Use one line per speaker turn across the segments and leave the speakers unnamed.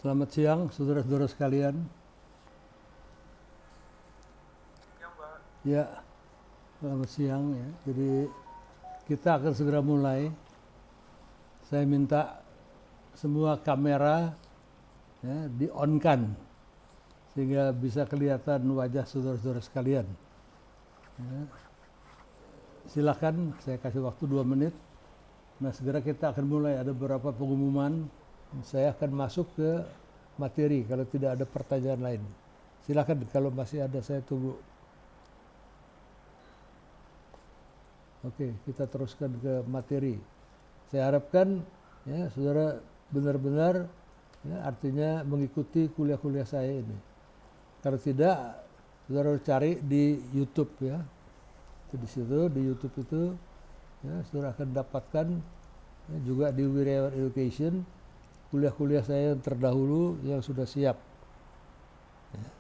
Selamat siang, saudara-saudara sekalian. Ya, selamat siang ya. Jadi kita akan segera mulai. Saya minta semua kamera ya, di-on-kan sehingga bisa kelihatan wajah saudara-saudara sekalian. Ya. Silakan, saya kasih waktu 2 menit. Nah, segera kita akan mulai. Ada beberapa pengumuman. Saya akan masuk ke materi kalau tidak ada pertanyaan lain. Silakan, kalau masih ada saya tunggu. Oke, kita teruskan ke materi. Saya harapkan ya saudara benar-benar ya, artinya mengikuti kuliah-kuliah saya ini. Kalau tidak, saudara cari di YouTube ya. Di situ di YouTube itu ya, saudara akan dapatkan ya, juga di Wirawan Education kuliah-kuliah saya yang terdahulu yang sudah siap. Ya.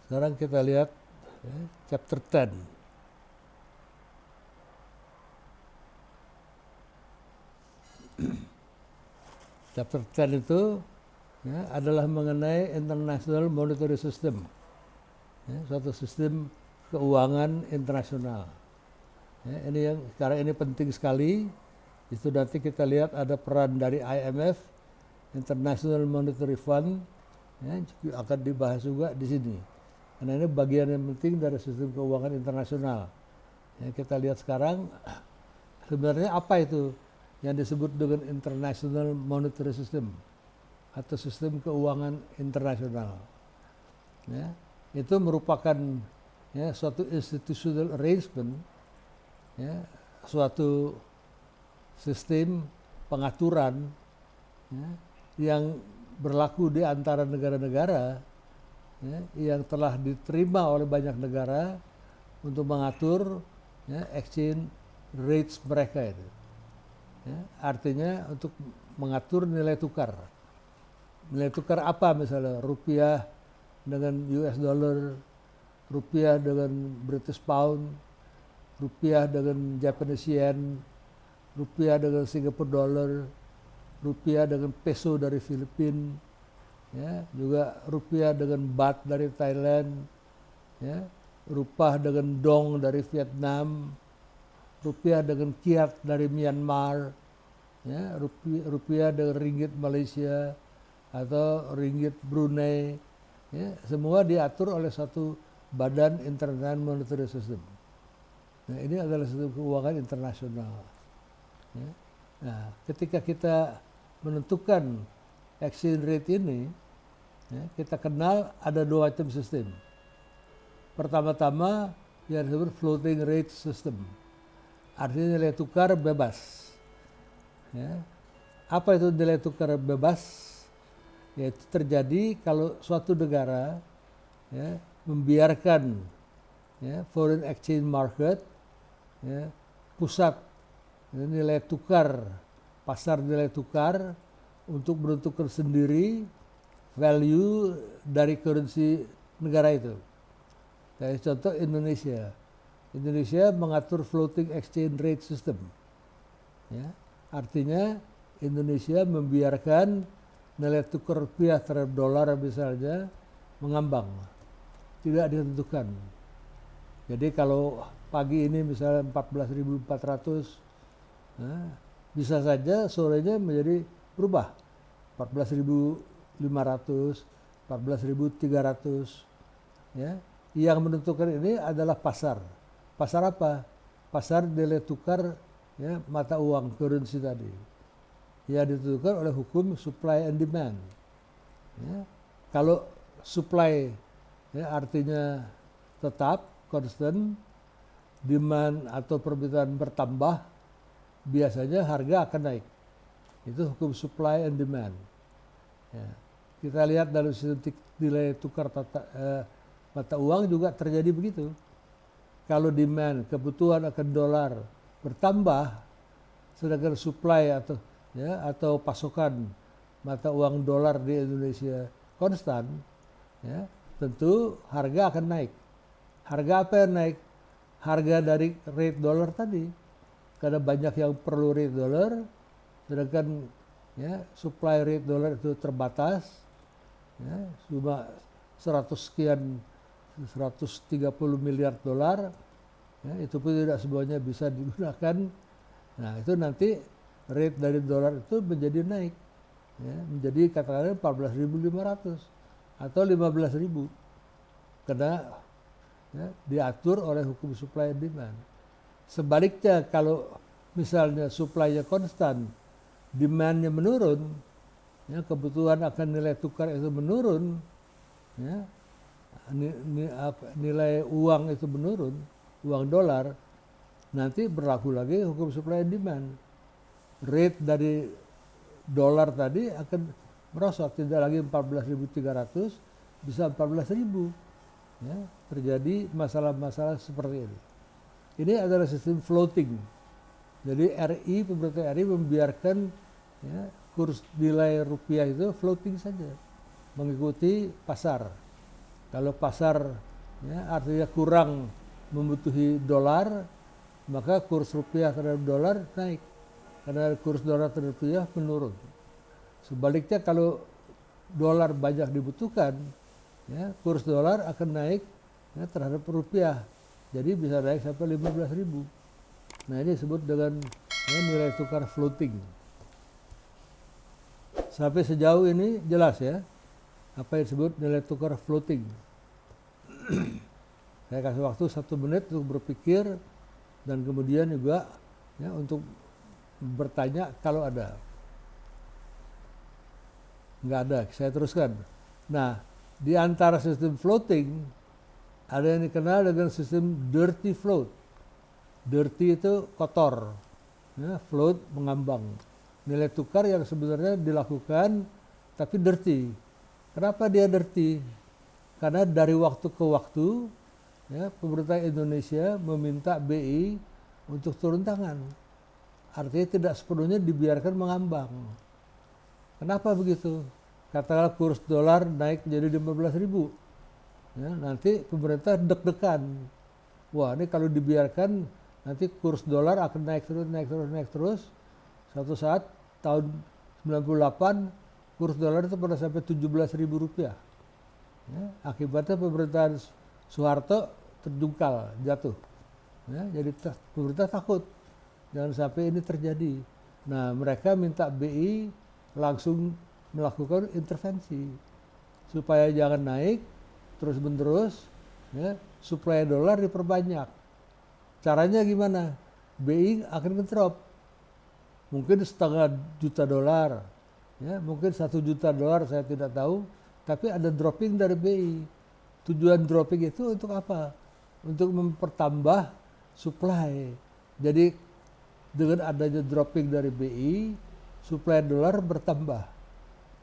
Sekarang kita lihat ya, chapter 10. Chapter 10 itu ya, adalah mengenai International Monetary System, ya, suatu sistem keuangan internasional. Ya, ini yang sekarang ini penting sekali. Itu nanti kita lihat ada peran dari IMF, International Monetary Fund, ya, akan dibahas juga di sini. Karena ini bagian yang penting dari sistem keuangan internasional. Ya, kita lihat sekarang sebenarnya apa itu yang disebut dengan International Monetary System atau sistem keuangan internasional. Ya, itu merupakan ya, suatu institutional arrangement, ya, suatu sistem pengaturan ya, yang berlaku di antara negara-negara ya, yang telah diterima oleh banyak negara untuk mengatur ya, exchange rates mereka itu. Ya, artinya untuk mengatur nilai tukar. Nilai tukar apa misalnya? Rupiah dengan US dollar, rupiah dengan British pound, rupiah dengan Japanese yen, rupiah dengan Singapore dollar, rupiah dengan peso dari Filipina, ya, juga rupiah dengan baht dari Thailand, ya, rupiah dengan dong dari Vietnam, rupiah dengan kyat dari Myanmar, ya, rupiah dengan ringgit Malaysia atau ringgit Brunei, ya, semua diatur oleh satu badan International Monetary System. Nah, ini adalah sistem keuangan internasional. Ya. Nah, ketika kita menentukan exchange rate ini, ya, kita kenal ada 2 macam sistem. Pertama-tama yang disebut floating rate system. Artinya nilai tukar bebas. Ya. Apa itu nilai tukar bebas? Yaitu terjadi kalau suatu negara ya, membiarkan ya, foreign exchange market, ya, pusat nilai tukar, pasar nilai tukar untuk menentukan sendiri value dari currency negara itu. Kayak contoh Indonesia. Indonesia mengatur floating exchange rate system. Ya, artinya Indonesia membiarkan nilai tukar rupiah terhadap dolar misalnya mengambang, tidak ditentukan. Jadi kalau pagi ini misalnya 14.400, nah, bisa saja sorenya menjadi berubah 14.500, 14.300. Ya, yang menentukan ini adalah pasar. Pasar apa? Pasar nilai tukar ya, mata uang currency tadi. Ya, ditentukan oleh hukum supply and demand. Ya, kalau supply ya, artinya tetap constant, demand atau permintaan bertambah, biasanya harga akan naik. Itu hukum supply and demand. Ya. Kita lihat dalam sistem nilai tukar mata uang juga terjadi begitu. Kalau demand, kebutuhan akan dolar bertambah, sedangkan supply atau pasokan mata uang dolar di Indonesia konstan, ya, tentu harga akan naik. Harga apa yang naik? Harga dari rate dollar tadi. Karena banyak yang perlu rate dollar, sedangkan ya, supply rate dollar itu terbatas, ya, cuma 130 miliar dolar, ya, itu pun tidak semuanya bisa digunakan. Nah itu nanti rate dari dolar itu menjadi naik, ya, menjadi katakanlah 14.500 atau 15.000, karena ya, diatur oleh hukum supply and demand. Sebaliknya kalau misalnya supply-nya konstan, demand-nya menurun, ya, kebutuhan akan nilai tukar itu menurun, ya, nilai uang itu menurun, uang dolar, nanti berlaku lagi hukum supply and demand. Rate dari dolar tadi akan merosot, tidak lagi 14.300, bisa 14.000. Ya, terjadi masalah-masalah seperti ini. Ini adalah sistem floating. Jadi pemerintah RI membiarkan ya, kurs nilai rupiah itu floating saja, mengikuti pasar. Kalau pasar ya, artinya kurang membutuhi dolar, maka kurs rupiah terhadap dolar naik. Karena kurs dolar terhadap rupiah menurun. Sebaliknya kalau dolar banyak dibutuhkan, ya, kurs dolar akan naik ya, terhadap rupiah. Jadi bisa naik sampai 15.000. Nah ini disebut dengan ya, nilai tukar floating. Sampai sejauh ini jelas ya apa yang disebut nilai tukar floating. Saya kasih waktu 1 menit untuk berpikir dan kemudian juga ya, untuk bertanya kalau ada. Nggak ada, saya teruskan. Nah, di antara sistem floating ada yang dikenal dengan sistem dirty float. Dirty itu kotor, ya, float mengambang. Nilai tukar yang sebenarnya dilakukan tapi dirty. Kenapa dia dirty? Karena dari waktu ke waktu ya, pemerintah Indonesia meminta BI untuk turun tangan. Artinya tidak sepenuhnya dibiarkan mengambang. Kenapa begitu? Katakanlah kurs dolar naik menjadi 15.000. Ya, nanti pemerintah deg-degan. Wah, ini kalau dibiarkan nanti kurs dolar akan naik terus. Suatu saat tahun 98 kurs dolar itu pernah sampai 17.000 rupiah. Ya, akibatnya pemerintahan Soeharto terjungkal, jatuh. Ya, jadi pemerintah takut jangan sampai ini terjadi. Nah, mereka minta BI langsung melakukan intervensi supaya jangan naik terus-menerus, ya, suplai dolar diperbanyak. Caranya gimana? BI akan ngedrop. Mungkin $0,5 juta, ya, mungkin $1 juta, saya tidak tahu. Tapi ada dropping dari BI. Tujuan dropping itu untuk apa? Untuk mempertambah supply. Jadi dengan adanya dropping dari BI, suplai dolar bertambah.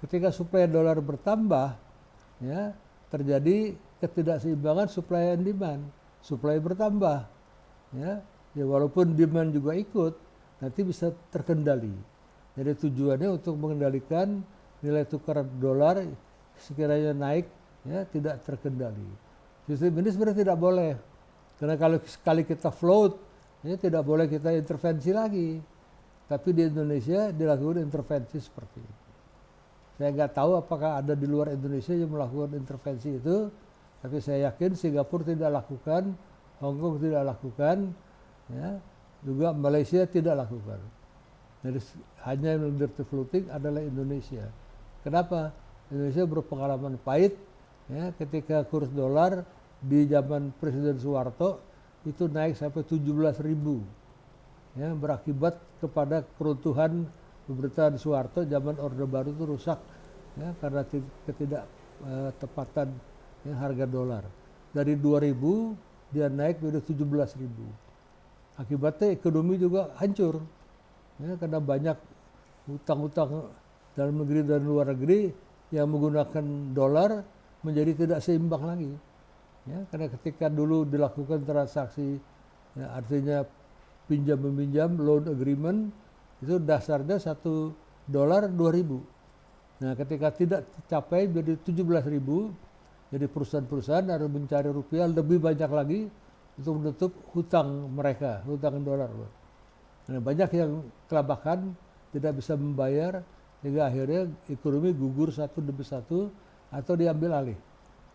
Ketika suplai dolar bertambah, ya, terjadi ketidakseimbangan supply and demand. Supply bertambah, ya, walaupun demand juga ikut, nanti bisa terkendali. Jadi tujuannya untuk mengendalikan nilai tukar dolar sekiranya naik, ya, tidak terkendali. Sistem ini sebenarnya tidak boleh, karena kalau sekali kita float, ya, tidak boleh kita intervensi lagi. Tapi di Indonesia dilakukan intervensi seperti itu. Saya nggak tahu apakah ada di luar Indonesia yang melakukan intervensi itu, tapi saya yakin Singapura tidak lakukan, Hong Kong tidak lakukan, ya, juga Malaysia tidak lakukan. Jadi hanya yang dirty floating adalah Indonesia. Kenapa? Indonesia berpengalaman pahit, ya, ketika kurs dolar di zaman Presiden Soeharto itu naik sampai 17.000, ya, berakibat kepada keruntuhan pemerintahan Soeharto. Zaman Orde Baru itu rusak, ya, karena ketidaktepatan ya, harga dolar. Dari 2.000 dia naik menjadi 17.000. Akibatnya ekonomi juga hancur, ya, karena banyak utang-utang dalam negeri dan luar negeri yang menggunakan dolar menjadi tidak seimbang lagi. Ya, karena ketika dulu dilakukan transaksi, ya, artinya pinjam meminjam, loan agreement, itu dasarnya $1 2.000. Nah, ketika tidak tercapai jadi 17.000, Jadi perusahaan-perusahaan harus mencari rupiah lebih banyak lagi untuk menutup hutang mereka, hutang dolar. Nah, banyak yang kelabakan tidak bisa membayar hingga akhirnya ekonomi gugur satu demi satu atau diambil alih.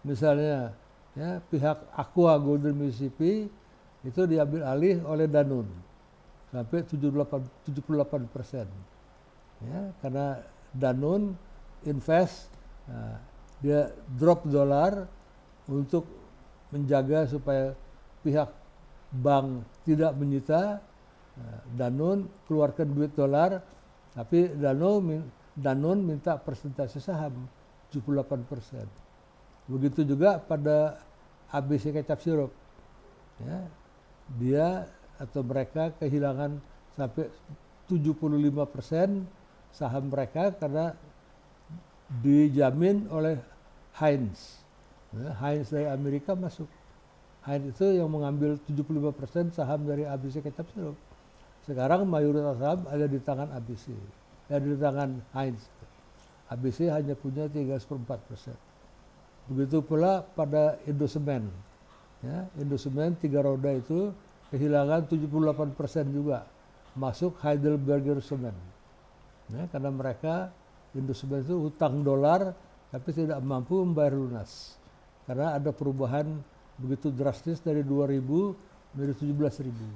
Misalnya ya, pihak Aqua Golden Mississippi itu diambil alih oleh Danone sampai 78%. Ya, karena Danone invest, nah, dia drop dolar untuk menjaga supaya pihak bank tidak menyita. Danone keluarkan duit dolar, tapi Danone minta persentase saham 78%. Begitu juga pada ABC kecap sirup. Ya, dia atau mereka kehilangan sampai 75% saham mereka karena dijamin oleh Heinz. Ya, Heinz dari Amerika masuk. Heinz itu yang mengambil 75% saham dari ABC kecap sirup. Sekarang mayoritas saham ada di tangan ABC, ada di tangan Heinz. ABC hanya punya 3/4%. Begitu pula pada Indosemen. Ya, Indosemen 3 roda itu kehilangan 78% juga masuk Heidelberger Cement. Ya, karena mereka Indosemen itu hutang dolar tapi tidak mampu membayar lunas. Karena ada perubahan begitu drastis dari 2.000 menjadi 17.000.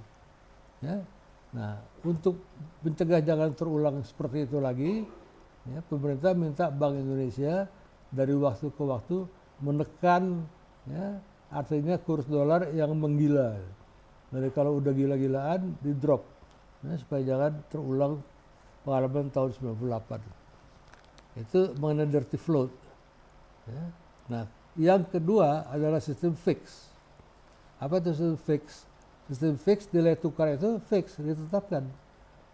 Ya. Nah, untuk mencegah jangan terulang seperti itu lagi, ya, pemerintah minta Bank Indonesia dari waktu ke waktu menekan, ya, artinya kurs dolar yang menggila. Jadi kalau udah gila-gilaan di drop, ya, supaya jangan terulang pengalaman tahun 98. Itu mengenai dirty float. Ya. Nah, yang kedua adalah sistem fix. Apa itu sistem fix? Sistem fix, nilai tukar itu fix, ditetapkan.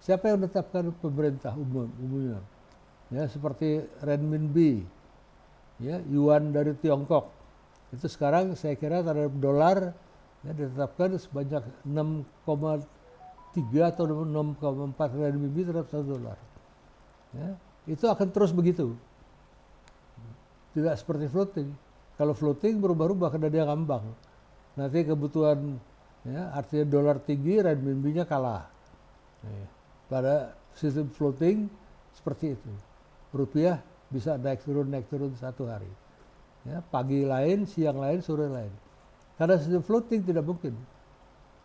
Siapa yang menetapkan? Pemerintah umumnya. Ya, seperti renminbi, ya, yuan dari Tiongkok. Itu sekarang saya kira terhadap dolar ya, ditetapkan sebanyak 6,3 atau 6,4 renminbi terhadap 1 dolar. Ya, itu akan terus begitu. Tidak seperti floating. Kalau floating berubah-ubah karena dia ngambang. Nanti kebutuhan, ya, artinya dolar tinggi, renminbinya kalah. Ya, pada sistem floating seperti itu. Rupiah bisa naik turun satu hari. Ya, pagi lain, siang lain, sore lain. Karena sistem floating tidak mungkin.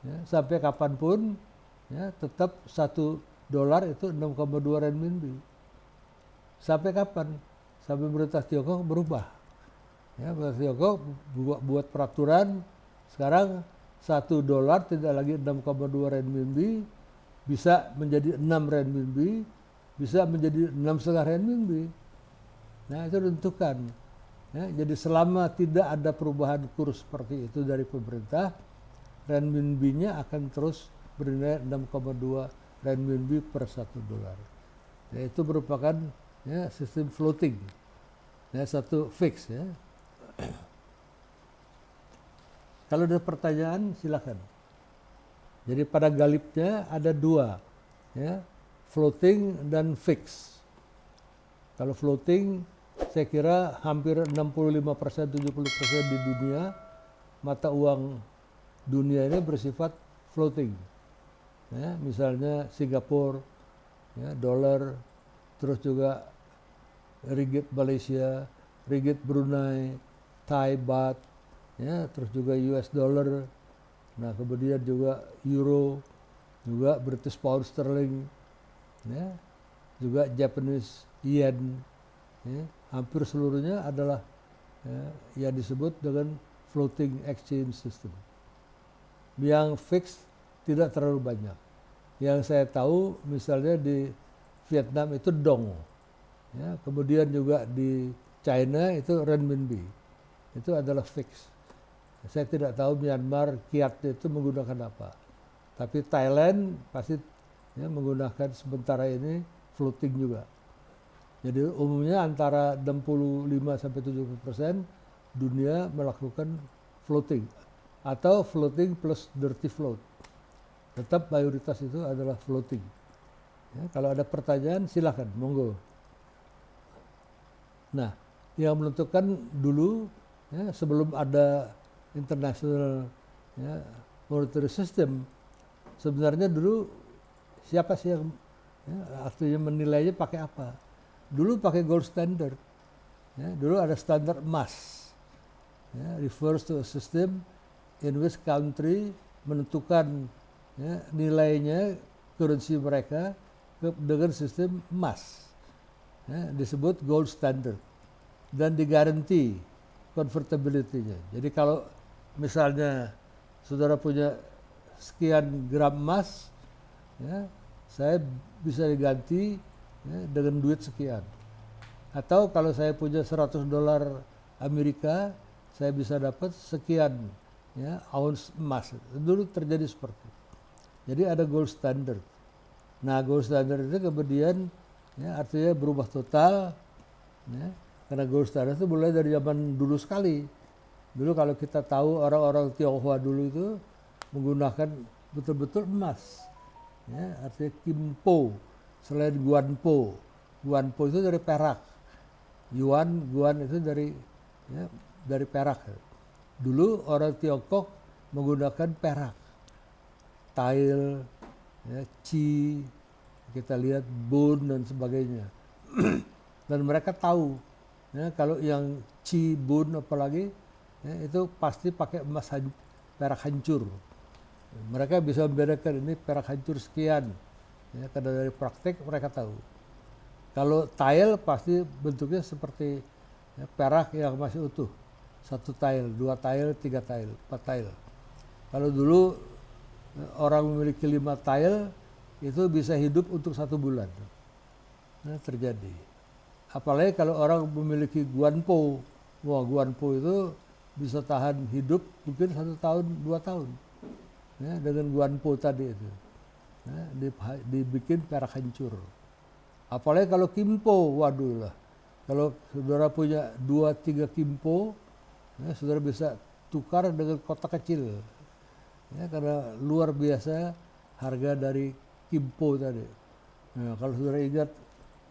Ya, sampai kapanpun, ya, tetap 1 dolar itu 6,2 renminbi. Sampai kapan? Sampai pemerintah Tiongkok berubah. Ya, pemerintah Tiongkok buat peraturan, sekarang 1 dolar tidak lagi 6,2 renminbi, bisa menjadi 6 renminbi, bisa menjadi 6,5 renminbi. Nah, itu ditentukan. Ya, jadi selama tidak ada perubahan kurs seperti itu dari pemerintah, renminbinya akan terus bernilai 6,2 renminbi per 1 dolar. Ya, itu merupakan, ya, sistem floating. Ya, satu fix, ya. Kalau ada pertanyaan silakan. Jadi pada galibnya ada 2, ya, floating dan fix. Kalau floating saya kira hampir 65% 70% di dunia mata uang dunia ini bersifat floating. Ya, misalnya Singapura, ya, dolar, terus juga ringgit Malaysia, ringgit Brunei, Thai baht, ya, terus juga US dollar. Nah, kemudian juga euro, juga British pound sterling, ya, juga Japanese yen, ya, hampir seluruhnya adalah, ya, yang disebut dengan floating exchange system. Yang fix tidak terlalu banyak. Yang saya tahu misalnya di Vietnam itu dong, ya, kemudian juga di China itu renminbi, itu adalah fix. Saya tidak tahu Myanmar kyat itu menggunakan apa, tapi Thailand pasti, ya, menggunakan sementara ini floating juga. Jadi umumnya antara 65-70% dunia melakukan floating atau floating plus dirty float. Tetap mayoritas itu adalah floating. Ya, kalau ada pertanyaan silakan, monggo. Nah, yang menentukan dulu ya, sebelum ada international ya, monetary system, sebenarnya dulu siapa sih yang artinya menilainya pakai apa? Dulu pakai gold standard. Ya, dulu ada standar emas. Ya, refers to a system in which country menentukan ya, nilainya currency mereka dengan sistem emas. Ya, disebut gold standard. Dan digaranti convertibility-nya. Jadi kalau misalnya saudara punya sekian gram emas, ya, saya bisa diganti ya, dengan duit sekian. Atau kalau saya punya $100 Amerika, saya bisa dapat sekian ya, ounce emas. Dulu terjadi seperti itu. Jadi ada gold standard. Nah, gold standard itu kemudian ya, artinya berubah total. Ya, karena gold standard itu mulai dari zaman dulu sekali. Dulu kalau kita tahu orang-orang Tionghoa dulu itu menggunakan betul-betul emas. Ya, artinya Kimpo, selain Guanpo. Guanpo itu dari perak. Yuan itu dari ya, dari perak. Dulu orang Tiongkok menggunakan perak, tile, ya, qi, kita lihat bone dan sebagainya. Dan mereka tahu ya, kalau yang qi, bone apalagi ya, itu pasti pakai emas perak hancur. Mereka bisa membedakan ini perak hancur sekian ya, karena dari praktek mereka tahu. Kalau tile pasti bentuknya seperti ya, perak yang masih utuh. 1 tile, 2 tile, 3 tile, 4 tile. Kalau dulu orang memiliki 5 tile, itu bisa hidup untuk 1 bulan. Nah, terjadi. Apalagi kalau orang memiliki guanpo. Wah, guanpo itu bisa tahan hidup mungkin 1 tahun, 2 tahun. Ya, dengan guanpo tadi itu. Ya, dibikin perak hancur. Apalagi kalau kimpo, waduh lah. Kalau saudara punya 2-3 kimpo, ya, saudara bisa tukar dengan kotak kecil. Ya, karena luar biasa harga dari kimpo tadi. Nah, kalau saudara ingat,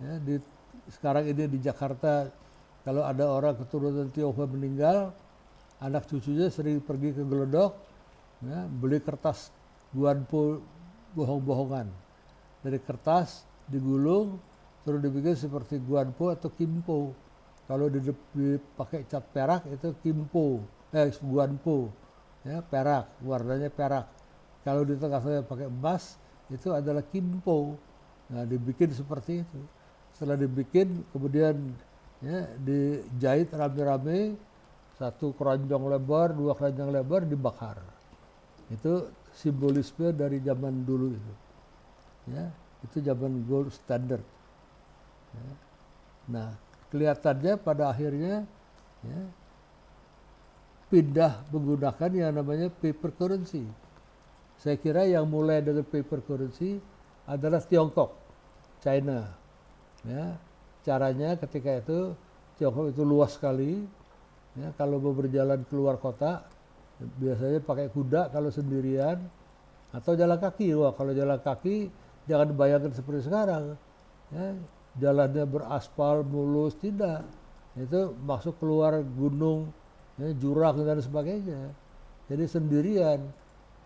ya, sekarang ini di Jakarta, kalau ada orang keturunan Tionghoa meninggal, anak cucunya sering pergi ke Glodok, ya, beli kertas guanpo bohong-bohongan. Dari kertas digulung, terus dibikin seperti guanpo atau kimpo. Kalau dipakai cat perak itu kimpo, guanpo, ya, perak, warnanya perak. Kalau di tengah-tengah pakai emas, itu adalah kimpo. Nah, dibikin seperti itu. Setelah dibikin, kemudian ya, dijahit rame-rame, 1 keranjang lebar, 2 keranjang lebar, dibakar. Itu simbolisme dari zaman dulu itu. Ya, itu zaman gold standard. Ya. Nah, kelihatannya pada akhirnya ya, pindah menggunakan yang namanya paper currency. Saya kira yang mulai dengan paper currency adalah Tiongkok, China. Ya, caranya ketika itu Tiongkok itu luas sekali. Ya, kalau mau berjalan keluar kota, biasanya pakai kuda kalau sendirian atau jalan kaki. Wah, kalau jalan kaki jangan bayangkan seperti sekarang. Ya, jalannya beraspal mulus, tidak. Itu masuk keluar gunung, ya, jurang dan sebagainya. Jadi sendirian.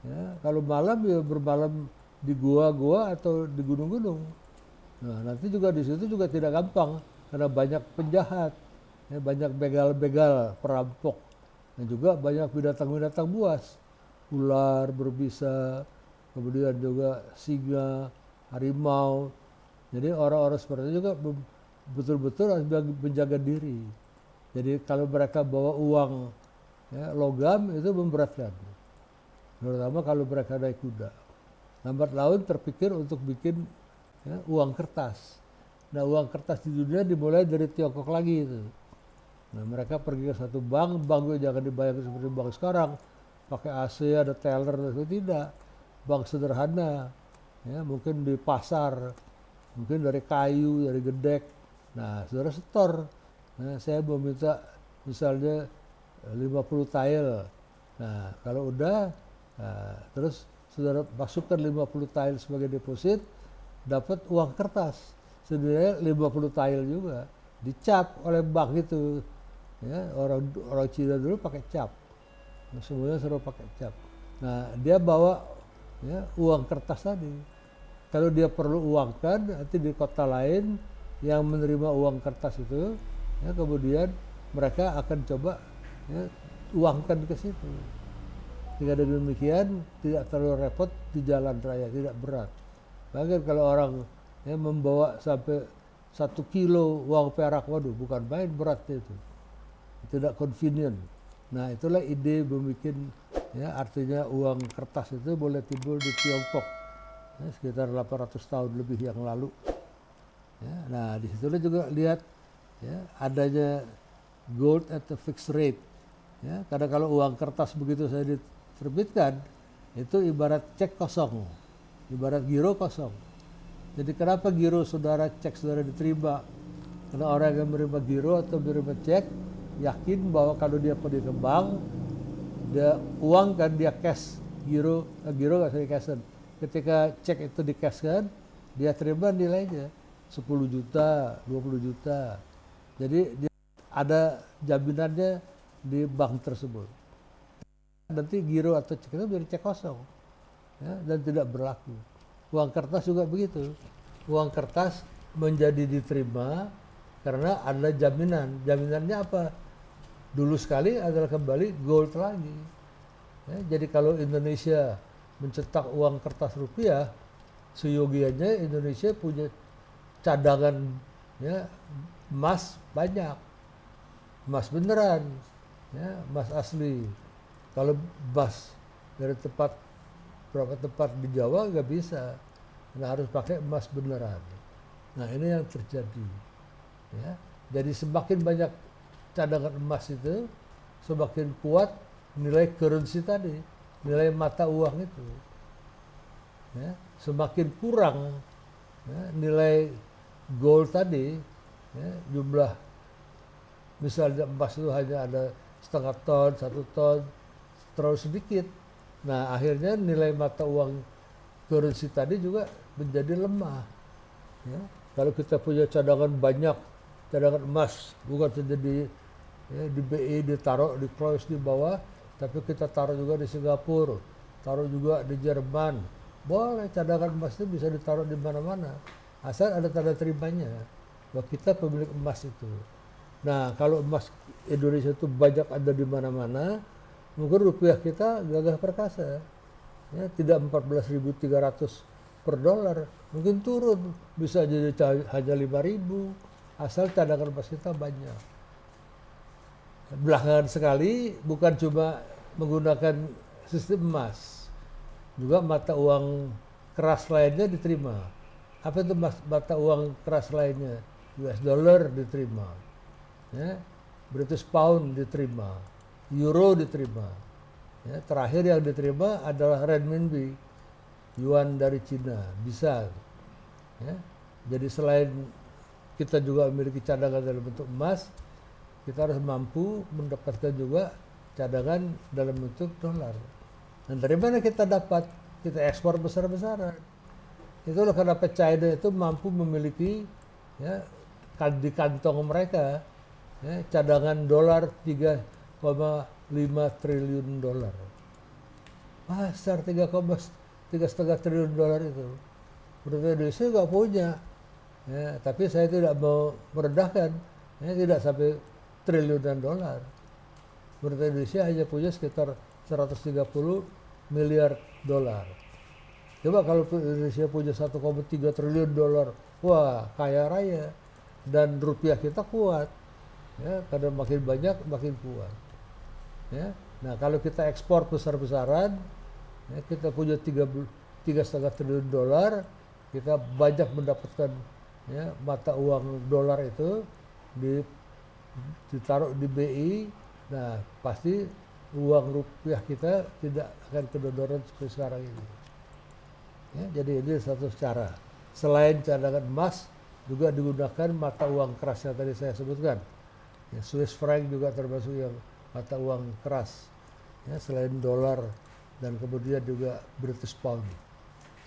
Ya, kalau malam ya bermalam di gua-gua atau di gunung-gunung. Nah, nanti juga di situ juga tidak gampang karena banyak penjahat, ya, banyak begal-begal, perampok, dan juga banyak binatang-binatang buas, ular berbisa, kemudian juga singa, harimau. Jadi orang-orang seperti itu juga betul-betul harus menjaga diri. Jadi kalau mereka bawa uang ya, logam itu memberatkan. Terutama kalau mereka naik kuda. Lambat laun terpikir untuk bikin ya, uang kertas. Nah, uang kertas di dunia dimulai dari Tiongkok lagi itu. Nah, mereka pergi ke satu bank itu jangan dibayangkan seperti bank sekarang. Pakai AC, ada teller, itu tidak. Bank sederhana. Ya, mungkin di pasar. Mungkin dari kayu, dari gedek. Nah, saudara setor. Nah, saya mau minta misalnya 50 tile. Nah, kalau udah, nah, terus saudara masukkan 50 tile sebagai deposit, dapat uang kertas. Sebenarnya 50 tile juga. Dicap oleh bank itu. ya, orang Cina dulu pakai cap, nah, semuanya suruh pakai cap. Nah dia bawa ya, uang kertas tadi. Kalau dia perlu uangkan, nanti di kota lain yang menerima uang kertas itu, ya, kemudian mereka akan coba ya, uangkan ke situ. Dengan demikian tidak terlalu repot di jalan raya, tidak berat. Bahkan kalau orang ya, membawa sampai 1 kilo uang perak, waduh bukan main beratnya itu. Tidak convenient. Nah itulah ide membuat ya, artinya uang kertas itu boleh timbul di Tiongkok ya, sekitar 800 tahun lebih yang lalu. Ya, nah disitulah juga lihat ya, adanya gold at a fixed rate. Ya, karena kalau uang kertas begitu saya diterbitkan, itu ibarat cek kosong, ibarat giro kosong. Jadi kenapa giro saudara, cek saudara diterima? Karena orang yang menerima giro atau menerima cek yakin bahwa kalau dia pergi ke bank, dia uang kan dia cash, giro nggak usah di-cashen. Ketika cek itu di-cashkan, dia terima nilainya 10 juta, 20 juta. Jadi dia ada jaminannya di bank tersebut. Nanti giro atau cek itu menjadi cek kosong ya, dan tidak berlaku. Uang kertas juga begitu. Uang kertas menjadi diterima karena ada jaminan. Jaminannya apa? Dulu sekali adalah kembali gold lagi. Ya, jadi kalau Indonesia mencetak uang kertas rupiah, seyogianya Indonesia punya cadangan ya, emas banyak, emas beneran, ya, emas asli. Kalau emas dari berapa tempat di Jawa nggak bisa, nah, harus pakai emas beneran. Nah ini yang terjadi. Ya. Jadi semakin banyak cadangan emas itu, semakin kuat nilai currency tadi, nilai mata uang itu. Ya. Semakin kurang ya, nilai gold tadi, ya, jumlah misalnya emas itu hanya ada setengah ton, 1 ton, terlalu sedikit. Nah akhirnya nilai mata uang currency tadi juga menjadi lemah. Ya. Kalau kita punya cadangan banyak, cadangan emas, bukan saja di BI ditaruh di Kroes di bawah, tapi kita taruh juga di Singapura, taruh juga di Jerman. Boleh, cadangan emas itu bisa ditaruh di mana-mana, asal ada tanda terimanya bahwa kita pemilik emas itu. Nah kalau emas Indonesia itu banyak ada di mana-mana, mungkin rupiah kita gagah perkasa, ya, tidak 14.300 per dolar, mungkin turun, bisa jadi hanya 5.000, asal cadangan emas kita banyak. Belakangan sekali bukan cuma menggunakan sistem emas, juga mata uang keras lainnya diterima. Apa itu mata uang keras lainnya? US dollar diterima, ya, British pound diterima, euro diterima. Ya, terakhir yang diterima adalah renminbi, yuan dari Cina, bisa. Ya. Jadi selain kita juga memiliki cadangan dalam bentuk emas, kita harus mampu mendapatkan juga cadangan dalam bentuk dolar. Dan dari mana kita dapat? Kita ekspor besar-besaran. Itulah kenapa China itu mampu memiliki ya, di kantong mereka ya, cadangan dolar 3,5 triliun dolar. Pasar 3,5 triliun dolar itu. Menurut Indonesia nggak punya. Ya, tapi saya tidak mau merendahkan. Ya, tidak sampai triliunan dolar. Menurut Indonesia hanya punya sekitar 130 miliar dolar. Coba kalau Indonesia punya 1,3 triliun dolar, wah kaya raya. Dan rupiah kita kuat. Ya, karena makin banyak makin kuat. Ya. Nah kalau kita ekspor besar-besaran, ya, kita punya 3,5 triliun dolar, kita banyak mendapatkan ya, mata uang dolar itu ditaruh di BI, nah pasti uang rupiah kita tidak akan kedodoran seperti sekarang ini. Ya, jadi ini satu cara. Selain cadangan emas, juga digunakan mata uang keras yang tadi saya sebutkan. Ya, Swiss franc juga termasuk yang mata uang keras. Ya, selain dolar dan kemudian juga British pound.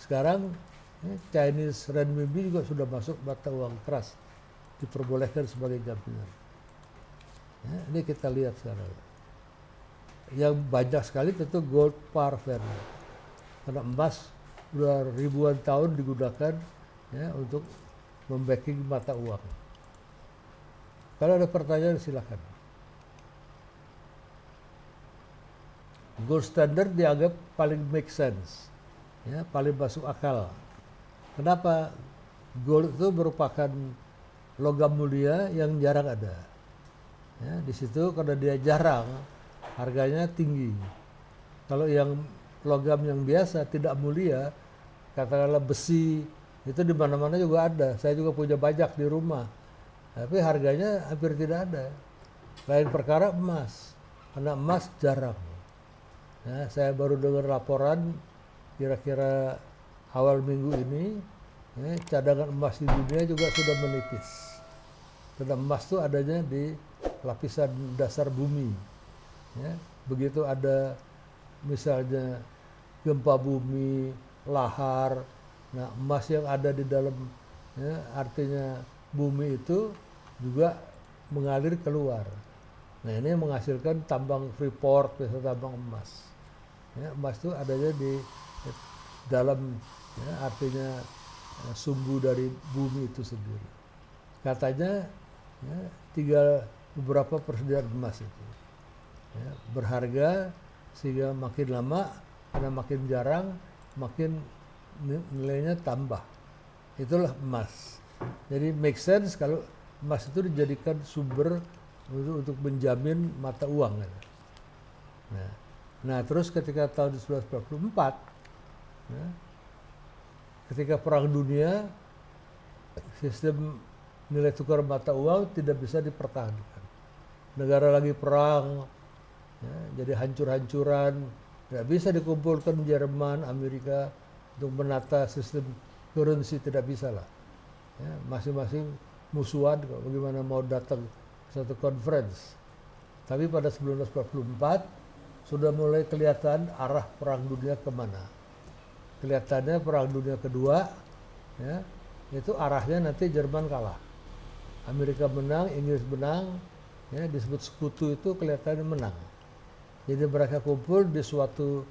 Sekarang ya, Chinese renminbi juga sudah masuk mata uang keras, diperbolehkan sebagai jaminan. Ya, Ini kita lihat sekarang. Yang banyak sekali tentu gold par value. Karena emas sudah ribuan tahun digunakan ya, untuk membacking mata uang. Kalau ada pertanyaan silakan. Gold standard dianggap paling make sense, ya, paling masuk akal. Kenapa? Gold itu merupakan logam mulia yang jarang ada. Ya, di situ karena dia jarang, harganya tinggi. Kalau yang logam yang biasa tidak mulia, katakanlah besi, itu di mana-mana juga ada. Saya juga punya banyak di rumah, tapi harganya hampir tidak ada. Lain perkara emas, karena emas jarang. Ya, saya baru dengar laporan kira-kira awal minggu ini, ya, cadangan emas di dunia juga sudah menipis. Karena emas itu adanya di lapisan dasar bumi. Ya, begitu ada misalnya gempa bumi, lahar, nah emas yang ada di dalam, ya, artinya bumi itu juga mengalir keluar. Nah ini menghasilkan tambang Freeport, misalnya tambang emas. Ya, emas itu adanya di dalam, ya, artinya sumbu dari bumi itu sendiri. Katanya ya, tinggal beberapa persediaan emas itu, ya, berharga, sehingga makin lama karena makin jarang makin nilainya tambah. Itulah emas. Jadi make sense kalau emas itu dijadikan sumber untuk menjamin mata uang. Nah terus ketika tahun 1944, ya, ketika perang dunia, sistem nilai tukar mata uang tidak bisa dipertahankan. Negara lagi perang, ya, jadi hancur-hancuran, tidak bisa dikumpulkan Jerman, Amerika untuk menata sistem currency, tidak bisa lah. Ya, masing-masing musuhan, bagaimana mau datang ke satu conference. Tapi pada 1944 sudah mulai kelihatan arah perang dunia kemana. Kelihatannya perang dunia kedua, ya, itu arahnya nanti Jerman kalah, Amerika menang, Inggris menang, ya, disebut sekutu itu kelihatannya menang. Jadi mereka kumpul di suatu,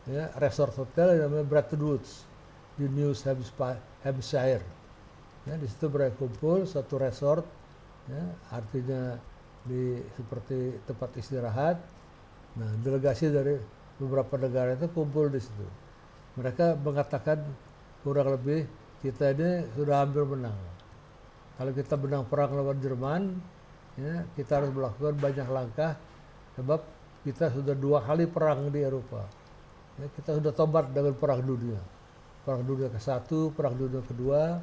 ya, resort hotel yang namanya Bretton Woods di New Hampshire. Ya, di situ mereka kumpul satu resort, ya, artinya seperti tempat istirahat. Nah, delegasi dari beberapa negara itu kumpul di situ. Mereka mengatakan kurang lebih kita ini sudah hampir menang. Kalau kita menang perang lawan Jerman, ya, kita harus melakukan banyak langkah sebab kita sudah 2 kali perang di Eropa. Ya, kita sudah tobat dengan perang dunia. Perang dunia ke-1, perang dunia kedua,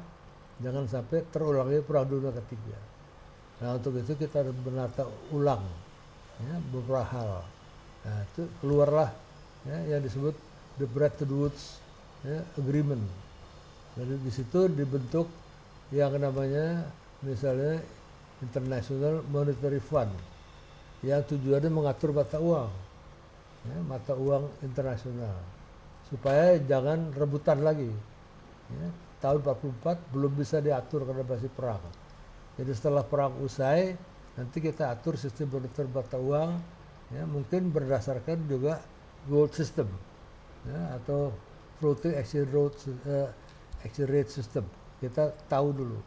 jangan sampai terulangnya perang dunia ketiga. Nah, untuk itu kita harus menata ulang, ya, beberapa hal. Nah, itu keluarlah, ya, yang disebut the Bretton Woods, ya, Agreement. Jadi di situ dibentuk yang namanya misalnya International Monetary Fund, yang tujuannya mengatur mata uang, ya, mata uang internasional, supaya jangan rebutan lagi. Ya, tahun 44 belum bisa diatur karena masih perang. Jadi setelah perang usai, nanti kita atur sistem moneter mata uang, ya, mungkin berdasarkan juga gold system, ya, atau floating exchange rate system. Kita tahu dulu